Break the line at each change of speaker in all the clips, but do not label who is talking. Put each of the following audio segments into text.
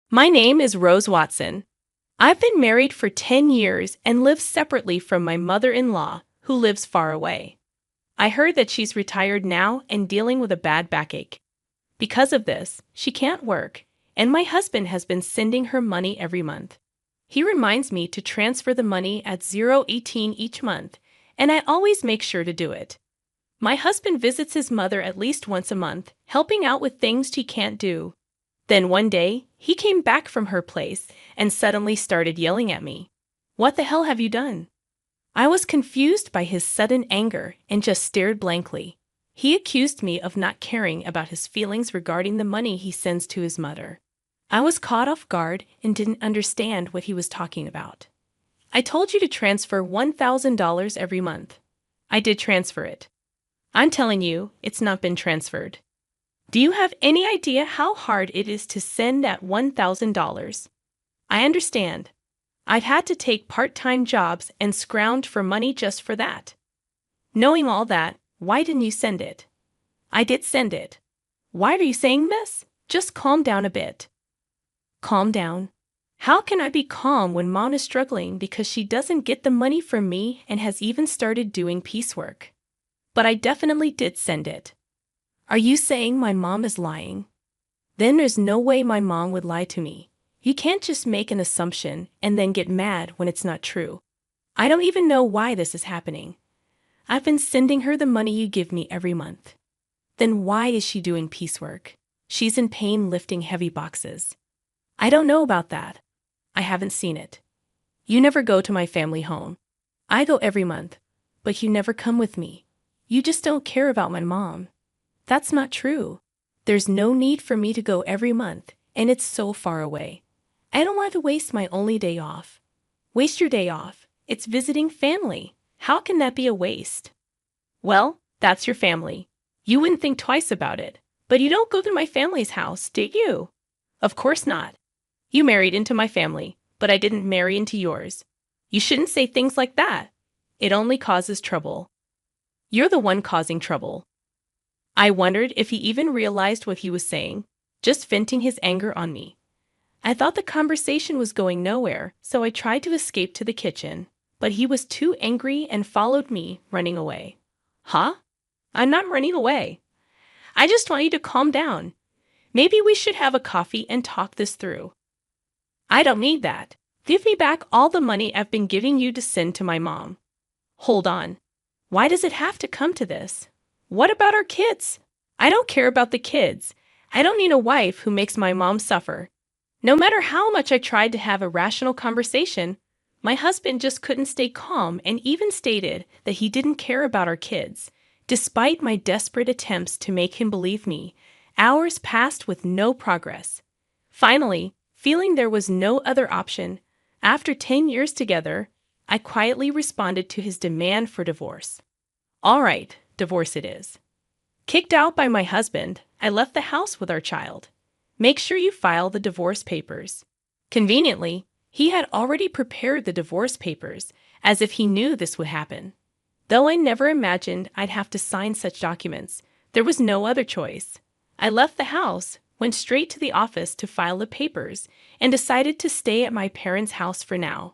My name is Rose Watson. I've been married for 10 years and live separately from my mother-in-law, who lives far away. I heard that she's retired now and dealing with a bad backache. Because of this, she can't work, and my husband has been sending her money every month. He reminds me to transfer the money at 0:18 each month, and I always make sure to do it. My husband visits his mother at least once a month, helping out with things she can't do. Then one day, he came back from her place and suddenly started yelling at me. "What the hell have you done?" I was confused by his sudden anger and just stared blankly. He accused me of not caring about his feelings regarding the money he sends to his mother. I was caught off guard and didn't understand what he was talking about. "I told you to transfer $1,000 every month. I did transfer it. I'm telling you, it's not been transferred. Do you have any idea how hard it is to send that $1,000? I understand. I've had to take part-time jobs and scrounge for money just for that. Knowing all that, why didn't you send it?" "I did send it." "Why are you saying this? Just calm down a bit." Calm down? How can I be calm when Mom is struggling because she doesn't get the money from me and has even started doing piecework? But I definitely did send it. Are you saying my mom is lying? Then there's no way my mom would lie to me. You can't just make an assumption and then get mad when it's not true. I don't even know why this is happening. I've been sending her the money you give me every month. Then why is she doing piecework? She's in pain lifting heavy boxes. I don't know about that. I haven't seen it. You never go to my family home. I go every month, but you never come with me. You just don't care about my mom. That's not true. There's no need for me to go every month, and it's so far away. I don't want to waste my only day off. Waste your day off. It's visiting family. How can that be a waste? Well, that's your family. You wouldn't think twice about it. But you don't go to my family's house, did you? Of course not. You married into my family, but I didn't marry into yours. You shouldn't say things like that. It only causes trouble. You're the one causing trouble. I wondered if he even realized what he was saying, just venting his anger on me. I thought the conversation was going nowhere, so I tried to escape to the kitchen, but he was too angry and followed me, running away. Huh? I'm not running away. I just want you to calm down. Maybe we should have a coffee and talk this through. I don't need that. Give me back all the money I've been giving you to send to my mom. Hold on. Why does it have to come to this? What about our kids? I don't care about the kids. I don't need a wife who makes my mom suffer. No matter how much I tried to have a rational conversation, my husband just couldn't stay calm and even stated that he didn't care about our kids. Despite my desperate attempts to make him believe me, hours passed with no progress. Finally, feeling there was no other option, after 10 years together, I quietly responded to his demand for divorce. All right, divorce it is. Kicked out by my husband, I left the house with our child. Make sure you file the divorce papers. Conveniently, he had already prepared the divorce papers, as if he knew this would happen. Though I never imagined I'd have to sign such documents, there was no other choice. I left the house, went straight to the office to file the papers, and decided to stay at my parents' house for now.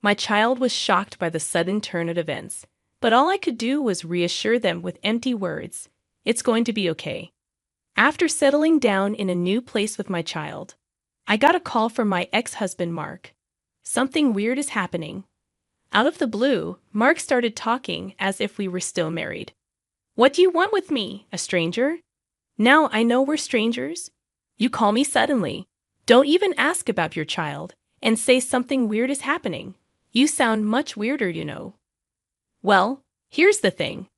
My child was shocked by the sudden turn of events, but all I could do was reassure them with empty words. It's going to be okay. After settling down in a new place with my child, I got a call from my ex-husband, Mark. Something weird is happening. Out of the blue, Mark started talking as if we were still married. "What do you want with me, a stranger? Now I know we're strangers. You call me suddenly. Don't even ask about your child, and say something weird is happening. You sound much weirder, you know." Well, here's the thing.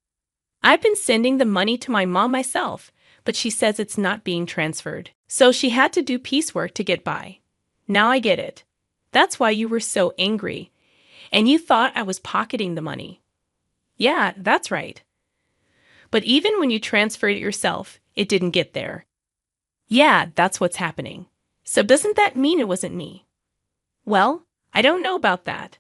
I've been sending the money to my mom myself, but she says it's not being transferred. So she had to do piecework to get by. Now I get it. That's why you were so angry, and you thought I was pocketing the money. Yeah, that's right. But even when you transferred it yourself, it didn't get there. Yeah, that's what's happening. So doesn't that mean it wasn't me? Well, I don't know about that.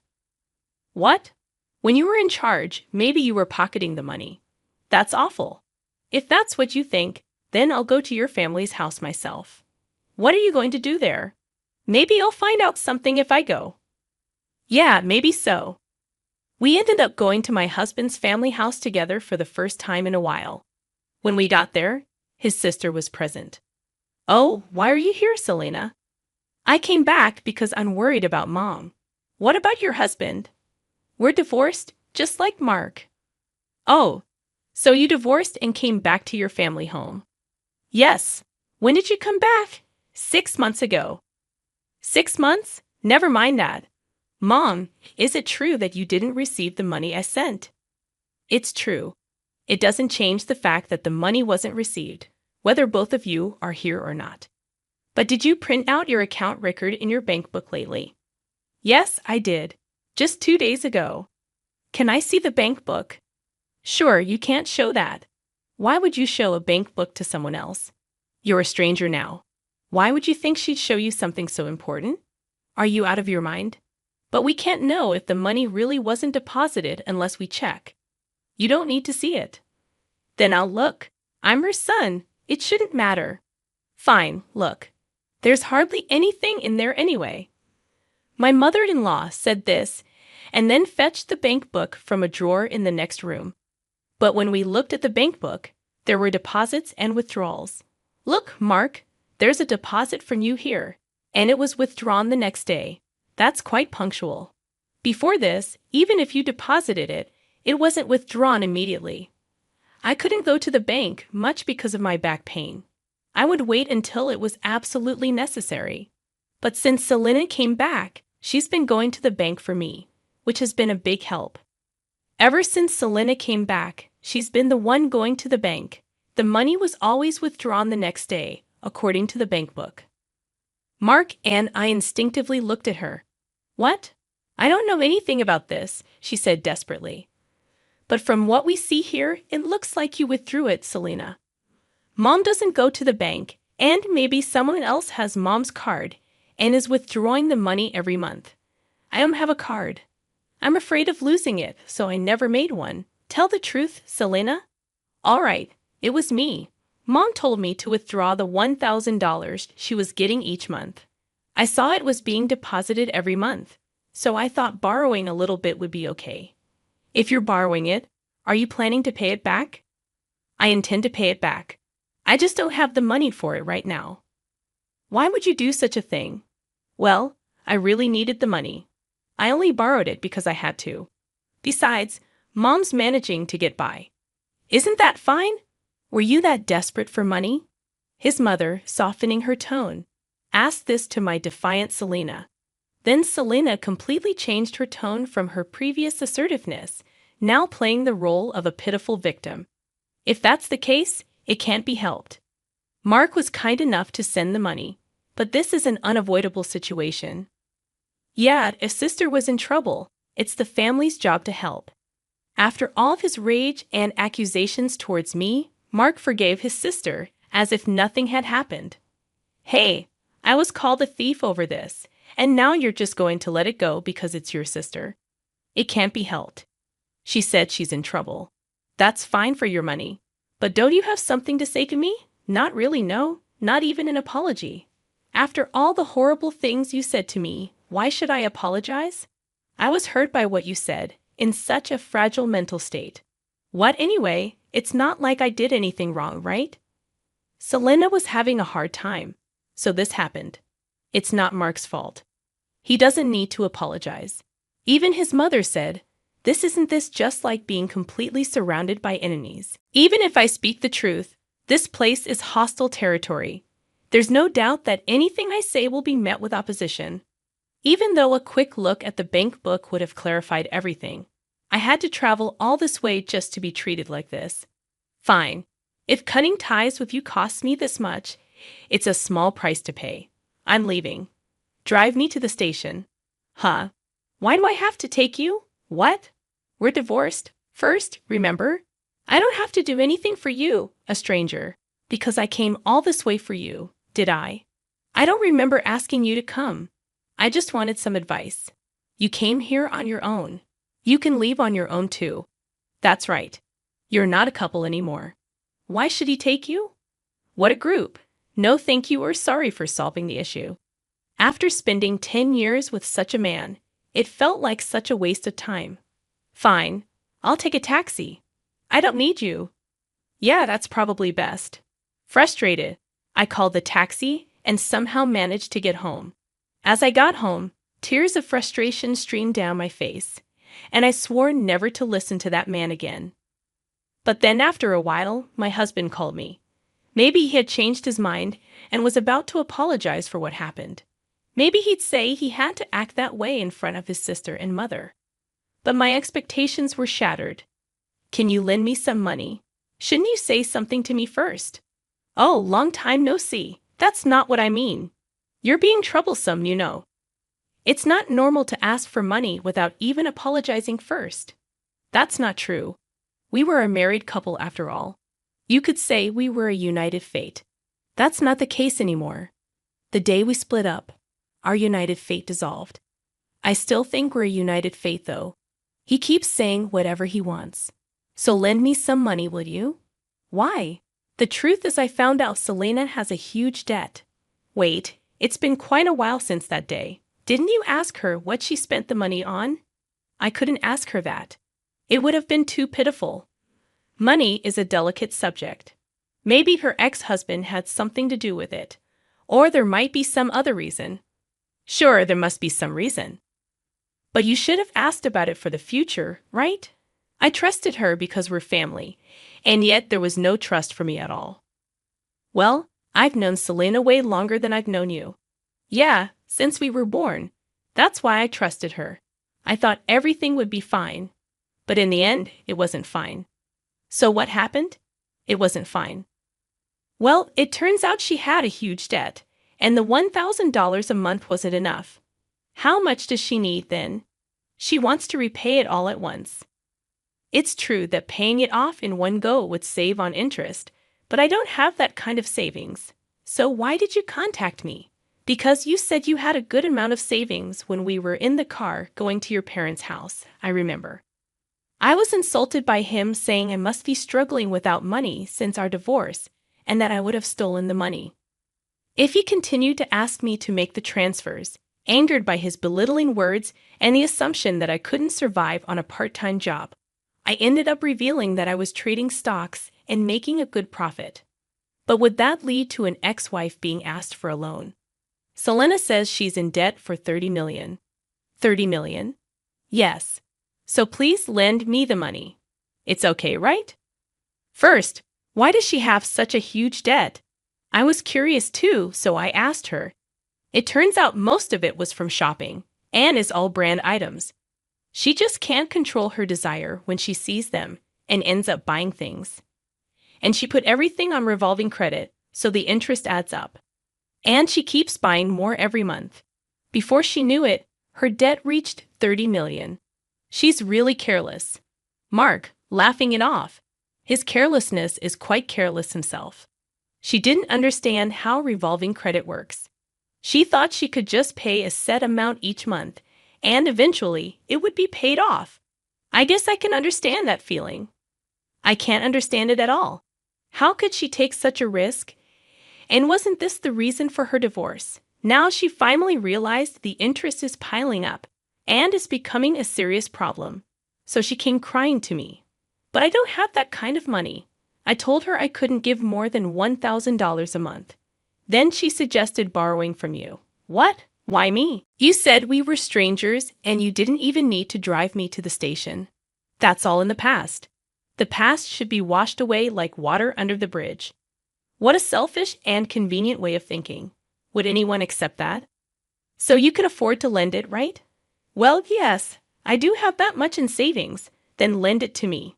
What? When you were in charge, maybe you were pocketing the money. That's awful. If that's what you think, then I'll go to your family's house myself. What are you going to do there? Maybe I'll find out something if I go. Yeah, maybe so. We ended up going to my husband's family house together for the first time in a while. When we got there, his sister was present. Oh, why are you here, Selena? I came back because I'm worried about Mom. What about your husband? We're divorced, just like Mark. Oh, so you divorced and came back to your family home? Yes. When did you come back? 6 months ago. 6 months? Never mind that. Mom, is it true that you didn't receive the money I sent? It's true. It doesn't change the fact that the money wasn't received, whether both of you are here or not. But did you print out your account record in your bank book lately? Yes, I did. Just 2 days ago. Can I see the bank book? Sure, you can't show that. Why would you show a bank book to someone else? You're a stranger now. Why would you think she'd show you something so important? Are you out of your mind? But we can't know if the money really wasn't deposited unless we check. You don't need to see it. Then I'll look. I'm her son. It shouldn't matter. Fine, look. There's hardly anything in there anyway. My mother-in-law said this, and then fetched the bank book from a drawer in the next room. But when we looked at the bank book, there were deposits and withdrawals. Look, Mark, there's a deposit from you here, and it was withdrawn the next day. That's quite punctual. Before this, even if you deposited it, it wasn't withdrawn immediately. I couldn't go to the bank much because of my back pain. I would wait until it was absolutely necessary. But since Selena came back, she's been going to the bank for me, which has been a big help. Ever since Selena came back, she's been the one going to the bank. The money was always withdrawn the next day, according to the bank book. Mark and I instinctively looked at her. What? I don't know anything about this, she said desperately. But from what we see here, it looks like you withdrew it, Selena. Mom doesn't go to the bank, and maybe someone else has Mom's card and is withdrawing the money every month. I don't have a card. I'm afraid of losing it, so I never made one. Tell the truth, Selena. All right, it was me. Mom told me to withdraw the $1,000 she was getting each month. I saw it was being deposited every month, so I thought borrowing a little bit would be okay. If you're borrowing it, are you planning to pay it back? I intend to pay it back. I just don't have the money for it right now. Why would you do such a thing? Well, I really needed the money. I only borrowed it because I had to. Besides, Mom's managing to get by. Isn't that fine? Were you that desperate for money? His mother, softening her tone, asked this to my defiant Selena. Then Selena completely changed her tone from her previous assertiveness, now playing the role of a pitiful victim. If that's the case, it can't be helped. Mark was kind enough to send the money, but this is an unavoidable situation. Yeah, if sister was in trouble, it's the family's job to help. After all of his rage and accusations towards me, Mark forgave his sister as if nothing had happened. Hey, I was called a thief over this, and now you're just going to let it go because it's your sister. It can't be helped. She said she's in trouble. That's fine for your money. But don't you have something to say to me? Not really, no. Not even an apology. After all the horrible things you said to me, why should I apologize? I was hurt by what you said, in such a fragile mental state. What anyway? It's not like I did anything wrong, right? Selena was having a hard time, so this happened. It's not Mark's fault. He doesn't need to apologize. Even his mother said, isn't this just like being completely surrounded by enemies? Even if I speak the truth, this place is hostile territory. There's no doubt that anything I say will be met with opposition. Even though a quick look at the bank book would have clarified everything, I had to travel all this way just to be treated like this. Fine. If cutting ties with you costs me this much, it's a small price to pay. I'm leaving. Drive me to the station. Huh? Why do I have to take you? What? We're divorced. First, remember? I don't have to do anything for you, a stranger, because I came all this way for you, did I? I don't remember asking you to come. I just wanted some advice. You came here on your own. You can leave on your own too. That's right. You're not a couple anymore. Why should he take you? What a group. No thank you or sorry for solving the issue. After spending 10 years with such a man, it felt like such a waste of time. Fine, I'll take a taxi. I don't need you. Yeah, that's probably best. Frustrated, I called the taxi and somehow managed to get home. As I got home, tears of frustration streamed down my face, and I swore never to listen to that man again. But then after a while, my husband called me. Maybe he had changed his mind and was about to apologize for what happened. Maybe he'd say he had to act that way in front of his sister and mother. But my expectations were shattered. Can you lend me some money? Shouldn't you say something to me first? Oh, long time no see. That's not what I mean. You're being troublesome, you know. It's not normal to ask for money without even apologizing first. That's not true. We were a married couple after all. You could say we were a united fate. That's not the case anymore. The day we split up, our united fate dissolved. I still think we're a united fate, though. He keeps saying whatever he wants. So lend me some money, will you? Why? The truth is I found out Selena has a huge debt. Wait, it's been quite a while since that day. Didn't you ask her what she spent the money on? I couldn't ask her that. It would have been too pitiful. Money is a delicate subject. Maybe her ex-husband had something to do with it. Or there might be some other reason. Sure, there must be some reason. But you should have asked about it for the future, right? I trusted her because we're family, and yet there was no trust for me at all. Well, I've known Selena way longer than I've known you. Yeah, since we were born. That's why I trusted her. I thought everything would be fine. But in the end, it wasn't fine. So what happened? It wasn't fine. Well, it turns out she had a huge debt, and the $1,000 a month wasn't enough. How much does she need then? She wants to repay it all at once. It's true that paying it off in one go would save on interest, but I don't have that kind of savings. So why did you contact me? Because you said you had a good amount of savings when we were in the car going to your parents' house, I remember. I was insulted by him saying I must be struggling without money since our divorce and that I would have stolen the money. If he continued to ask me to make the transfers, angered by his belittling words and the assumption that I couldn't survive on a part-time job, I ended up revealing that I was trading stocks and making a good profit. But would that lead to an ex-wife being asked for a loan? Selena says she's in debt for $30 million. $30 million? Yes. So please lend me the money. It's okay, right? First, why does she have such a huge debt? I was curious too, so I asked her. It turns out most of it was from shopping, and is all brand items. She just can't control her desire when she sees them and ends up buying things. And she put everything on revolving credit, so the interest adds up. And she keeps buying more every month. Before she knew it, her debt reached $30 million. She's really careless. Mark, laughing it off. His carelessness is quite careless himself. She didn't understand how revolving credit works. She thought she could just pay a set amount each month, and eventually it would be paid off. I guess I can understand that feeling. I can't understand it at all. How could she take such a risk? And wasn't this the reason for her divorce? Now she finally realized the interest is piling up and is becoming a serious problem. So she came crying to me. But I don't have that kind of money. I told her I couldn't give more than $1,000 a month. Then she suggested borrowing from you. What? Why me? You said we were strangers and you didn't even need to drive me to the station. That's all in the past. The past should be washed away like water under the bridge. What a selfish and convenient way of thinking. Would anyone accept that? So you can afford to lend it, right? Well, yes, I do have that much in savings. Then lend it to me.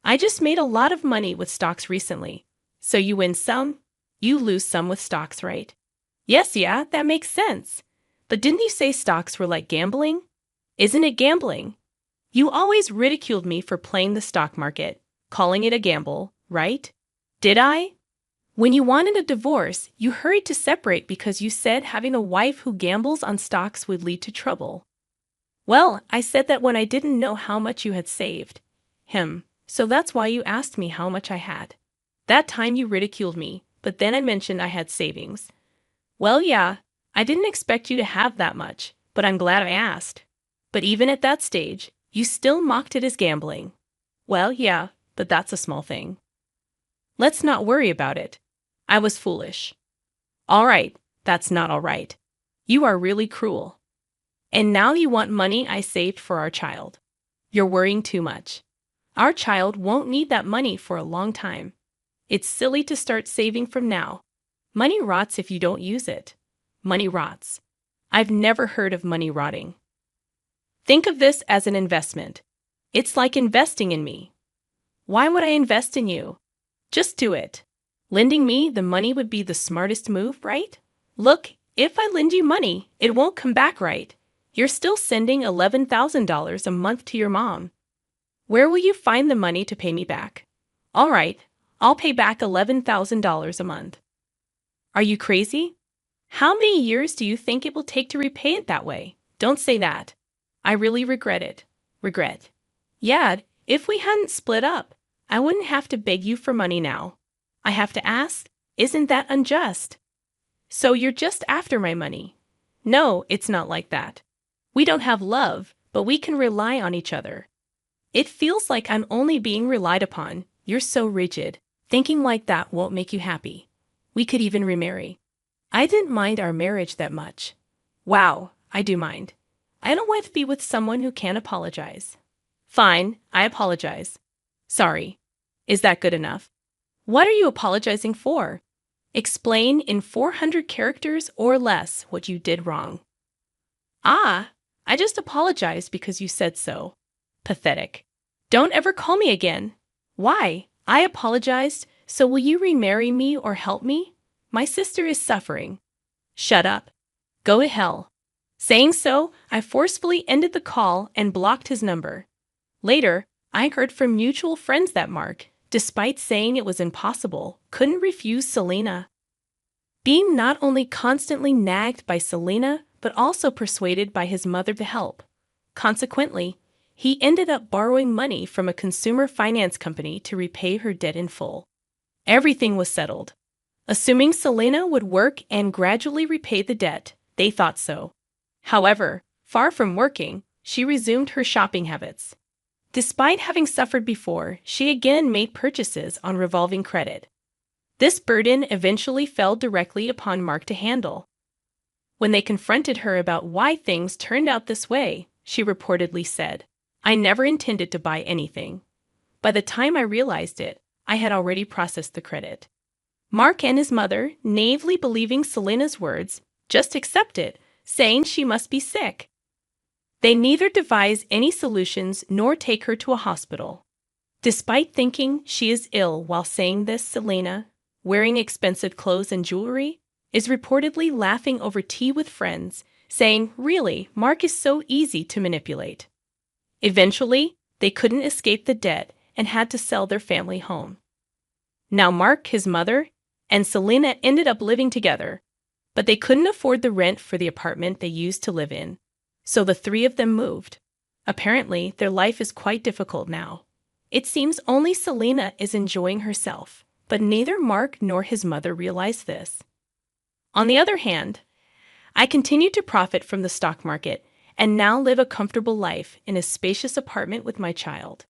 I just made a lot of money with stocks recently. So you win some, you lose some with stocks, right? Yes, yeah, that makes sense. But didn't you say stocks were like gambling? Isn't it gambling? You always ridiculed me for playing the stock market, calling it a gamble, right? Did I? When you wanted a divorce, you hurried to separate because you said having a wife who gambles on stocks would lead to trouble. Well, I said that when I didn't know how much you had saved. So that's why you asked me how much I had. That time you ridiculed me, but then I mentioned I had savings. Well, yeah, I didn't expect you to have that much, but I'm glad I asked. But even at that stage, you still mocked it as gambling. Well, yeah, but that's a small thing. Let's not worry about it. I was foolish. All right, that's not all right. You are really cruel. And now you want money I saved for our child. You're worrying too much. Our child won't need that money for a long time. It's silly to start saving from now. Money rots if you don't use it. Money rots. I've never heard of money rotting. Think of this as an investment. It's like investing in me. Why would I invest in you? Just do it. Lending me the money would be the smartest move, right? Look, if I lend you money, it won't come back right. You're still sending $11,000 a month to your mom. Where will you find the money to pay me back? All right, I'll pay back $11,000 a month. Are you crazy? How many years do you think it will take to repay it that way? Don't say that. I really regret it. Regret. Yeah, if we hadn't split up, I wouldn't have to beg you for money now. I have to ask, isn't that unjust? So you're just after my money? No, it's not like that. We don't have love, but we can rely on each other. It feels like I'm only being relied upon. You're so rigid. Thinking like that won't make you happy. We could even remarry. I didn't mind our marriage that much. Wow, I do mind. I don't want to be with someone who can't apologize. Fine, I apologize. Sorry. Is that good enough? What are you apologizing for? Explain in 400 characters or less what you did wrong. Ah, I just apologized because you said so. Pathetic. Don't ever call me again. Why? I apologized, so will you remarry me or help me? My sister is suffering. Shut up. Go to hell. Saying so, I forcefully ended the call and blocked his number. Later, I heard from mutual friends that Mark, despite saying it was impossible, couldn't refuse Selena. Being not only constantly nagged by Selena, but also persuaded by his mother to help. Consequently, he ended up borrowing money from a consumer finance company to repay her debt in full. Everything was settled. Assuming Selena would work and gradually repay the debt, they thought so. However, far from working, she resumed her shopping habits. Despite having suffered before, she again made purchases on revolving credit. This burden eventually fell directly upon Mark to handle. When they confronted her about why things turned out this way, she reportedly said, "I never intended to buy anything. By the time I realized it, I had already processed the credit." Mark and his mother, naively believing Selena's words, just accept it, saying she must be sick. They neither devise any solutions nor take her to a hospital. Despite thinking she is ill while saying this, Selena, wearing expensive clothes and jewelry, is reportedly laughing over tea with friends, saying, "Really, Mark is so easy to manipulate." Eventually, they couldn't escape the debt and had to sell their family home. Now Mark, his mother, and Selena ended up living together, but they couldn't afford the rent for the apartment they used to live in. So the three of them moved. Apparently, their life is quite difficult now. It seems only Selena is enjoying herself, but neither Mark nor his mother realize this. On the other hand, I continue to profit from the stock market and now live a comfortable life in a spacious apartment with my child.